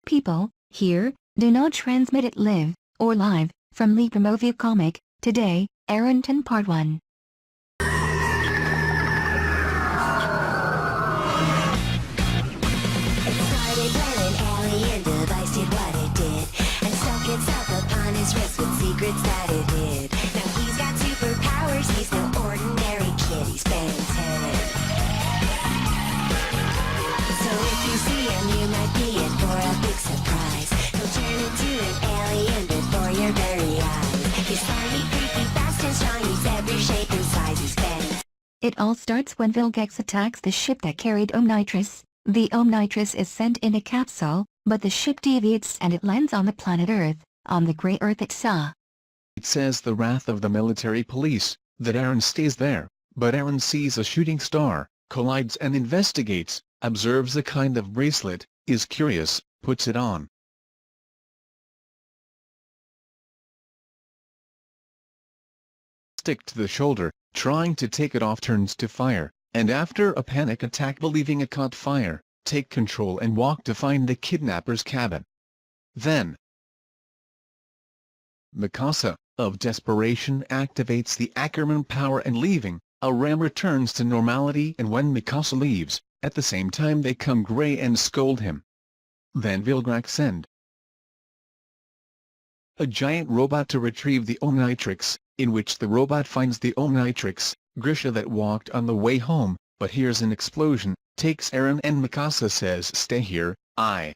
People, here, do not transmit it live, or live, from Movie Comic, today, Eren 10 Part 1. Secrets that it hid. Now he's got superpowers, he's no ordinary kid, he's fantastic. So if you see him, you might be in for a big surprise. He'll turn into an alien before your very eyes. He's funny, creepy, fast and strong, he's every shape and size, he's fantastic. It all starts when Vilgax attacks the ship that carried omnitrix. The omnitrix is sent in a capsule, but the ship deviates and it lands on the planet Earth, on the grey Earth it saw. It says the wrath of the military police, that Eren stays there, but Eren sees a shooting star, collides and investigates, observes a kind of bracelet, is curious, puts it on. Stick to the shoulder, trying to take it off turns to fire, and after a panic attack believing it caught fire, take control and walk to find the kidnapper's cabin. Then Mikasa, of desperation, activates the Ackerman power and leaving, Eren returns to normality, and when Mikasa leaves, at the same time they come grey and scold him. Then Vilgax send a giant robot to retrieve the omnitrix, in which the robot finds the omnitrix, Grisha that walked on the way home, but hears an explosion, takes Eren and Mikasa says stay here, I'll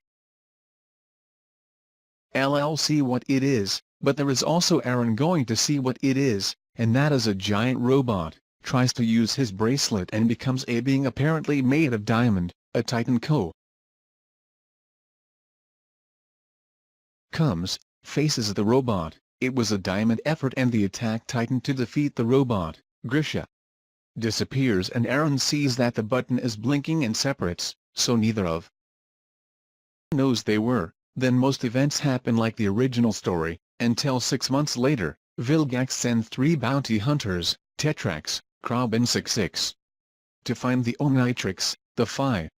see what it is. But there is also Eren going to see what it is, and that is a giant robot, tries to use his bracelet and becomes a being apparently made of diamond, a Titan comes, faces the robot. It was a diamond effort and the attack Titan to defeat the robot, Grisha disappears and Eren sees that the button is blinking and separates, so neither of knows they were. Then most events happen like the original story, until 6 months later, Vilgax sends 3 bounty hunters, Tetrax, Krob and 66, to find the omnitrix. The first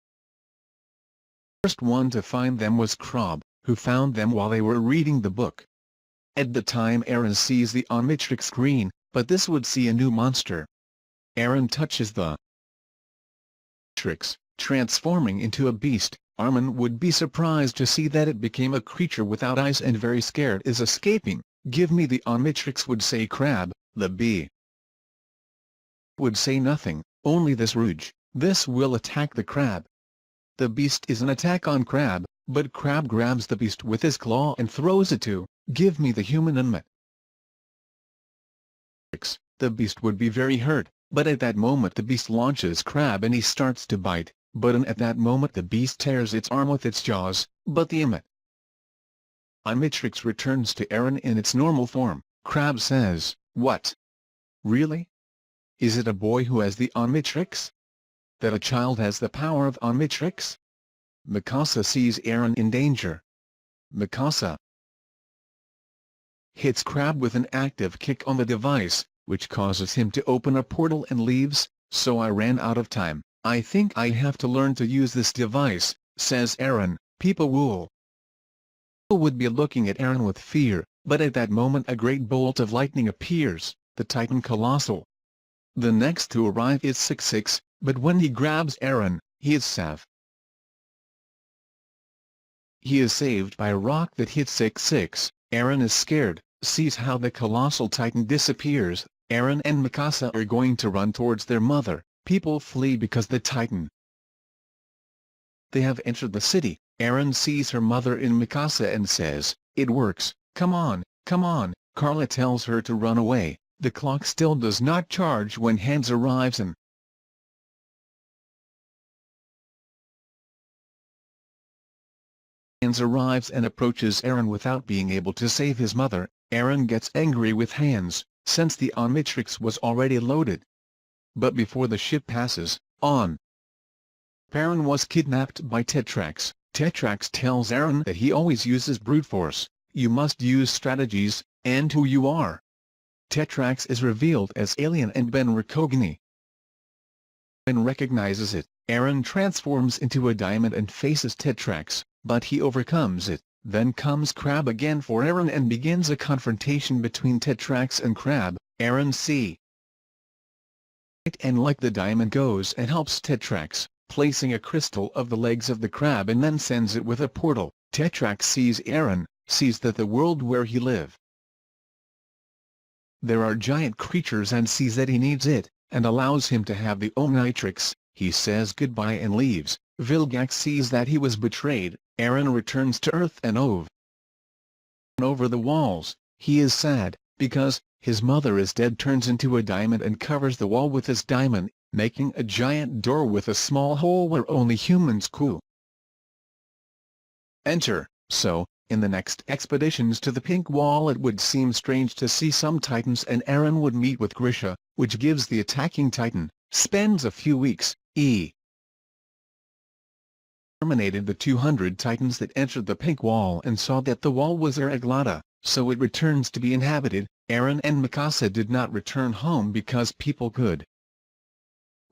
one to find them was Krob, who found them while they were reading the book. At the time Eren sees the omnitrix green, but this would see a new monster. Eren touches the omnitrix, transforming into a beast. Armin would be surprised to see that it became a creature without eyes and very scared is escaping. Give me the omnitrix would say Crab, the bee would say nothing, only this rouge, this will attack the crab. The beast is an attack on Crab, but Crab grabs the beast with his claw and throws it to, give me the human omnitrix. The beast would be very hurt, but at that moment the beast launches Crab and he starts to bite. But at that moment the beast tears its arm with its jaws, but the omnitrix returns to Eren in its normal form. Crab says, "What? Really? Is it a boy who has the omnitrix? That a child has the power of omnitrix?" Mikasa sees Eren in danger. Mikasa hits Crab with an active kick on the device, which causes him to open a portal and leaves, so I ran out of time. I think I have to learn to use this device, says Eren. People would be looking at Eren with fear, but at that moment a great bolt of lightning appears, the Titan Colossal. The next to arrive is 66, but when he grabs Eren, he is saved by a rock that hits 66. Eren is scared, sees how the Colossal Titan disappears. Eren and Mikasa are going to run towards their mother. People flee because the Titan. They have entered the city. Eren sees her mother in Mikasa and says, "It works, come on, come on." Carla tells her to run away. The clock still does not charge when Hans arrives and approaches Eren without being able to save his mother. Eren gets angry with Hans, since the omnitrix was already loaded. But before the ship passes on, Eren was kidnapped by Tetrax. Tetrax tells Eren that he always uses brute force. You must use strategies, and who you are. Tetrax is revealed as alien and Ben Rakogni. Ben recognizes it. Eren transforms into a diamond and faces Tetrax, but he overcomes it. Then comes Crab again for Eren and begins a confrontation between Tetrax and Crab. Eren sees and like the diamond goes and helps Tetrax, placing a crystal of the legs of the crab and then sends it with a portal. Tetrax sees Eren, sees that the world where he lives there are giant creatures and sees that he needs it, and allows him to have the omnitrix. He says goodbye and leaves. Vilgax sees that he was betrayed. Eren returns to Earth and over the walls. He is sad, because his mother is dead. Turns into a diamond and covers the wall with his diamond, making a giant door with a small hole where only humans could enter. So, in the next expeditions to the Pink Wall, it would seem strange to see some Titans, and Eren would meet with Grisha, which gives the attacking Titan, spends a few weeks, terminated the 200 Titans that entered the Pink Wall and saw that the wall was irregular, so it returns to be inhabited. Eren and Mikasa did not return home because people could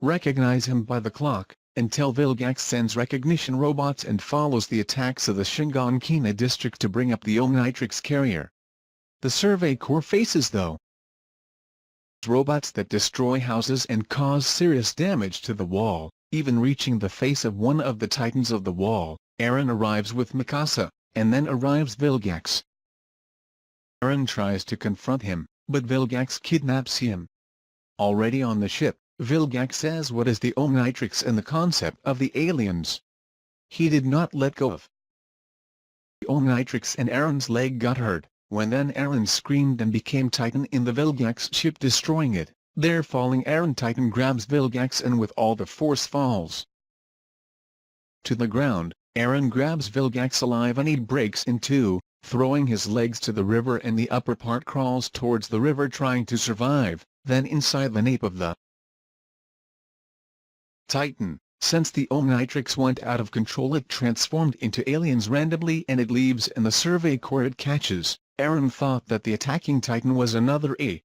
recognize him by the clock, until Vilgax sends recognition robots and follows the attacks of the Shiganshina district to bring up the omnitrix carrier. The Survey Corps faces those robots that destroy houses and cause serious damage to the wall, even reaching the face of one of the Titans of the wall. Eren arrives with Mikasa, and then arrives Vilgax. Eren tries to confront him, but Vilgax kidnaps him. Already on the ship, Vilgax says what is the omnitrix and the concept of the aliens. He did not let go of the omnitrix and Eren's leg got hurt. When then Eren screamed and became Titan in the Vilgax ship, destroying it. There falling Eren, Titan grabs Vilgax and with all the force falls to the ground. Eren grabs Vilgax alive and he breaks in two, throwing his legs to the river, and the upper part crawls towards the river trying to survive. Then inside the nape of the Titan, since the omnitrix went out of control, it transformed into aliens randomly and it leaves in the Survey Corps it catches. Eren thought that the attacking Titan was another alien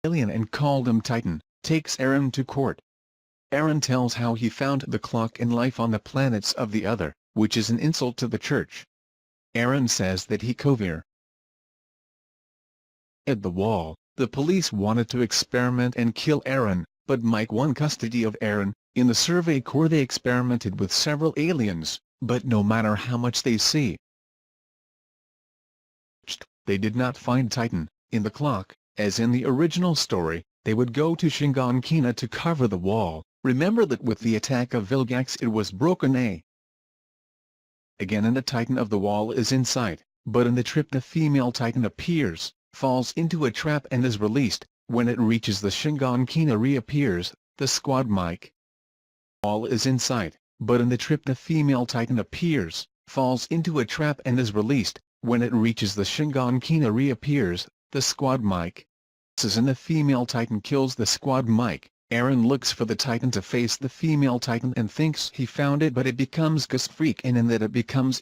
and called him Titan, takes Eren to court. Eren tells how he found the clock and life on the planets of the other, which is an insult to the church. Eren says that he covered at the wall. The police wanted to experiment and kill Eren, but Mike won custody of Eren. In the Survey Corps they experimented with several aliens, but no matter how much they searched, they did not find Titan. In the clock, as in the original story, they would go to Shiganshina to cover the wall. Remember that with the attack of Vilgax it was broken again, and the Titan of the wall is in sight, but in the trip the female Titan appears, falls into a trap and is released. When it reaches the Shiganshina reappears. The squad Mike wall is in sight, but in the trip the female Titan appears, falls into a trap and is released. When it reaches the Shiganshina reappears. The squad Mike and the female Titan kills the squad Mike. Eren looks for the Titan to face the female Titan and thinks he found it, but it becomes Gusfreak, and in that it becomes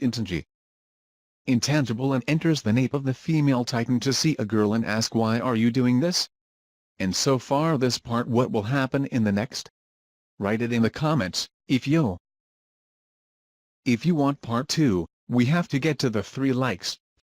intangible and enters the nape of the female Titan to see a girl and ask, why are you doing this? And so far this part. What will happen in the next? Write it in the comments. If you want part 2, we have to get to the 3 likes.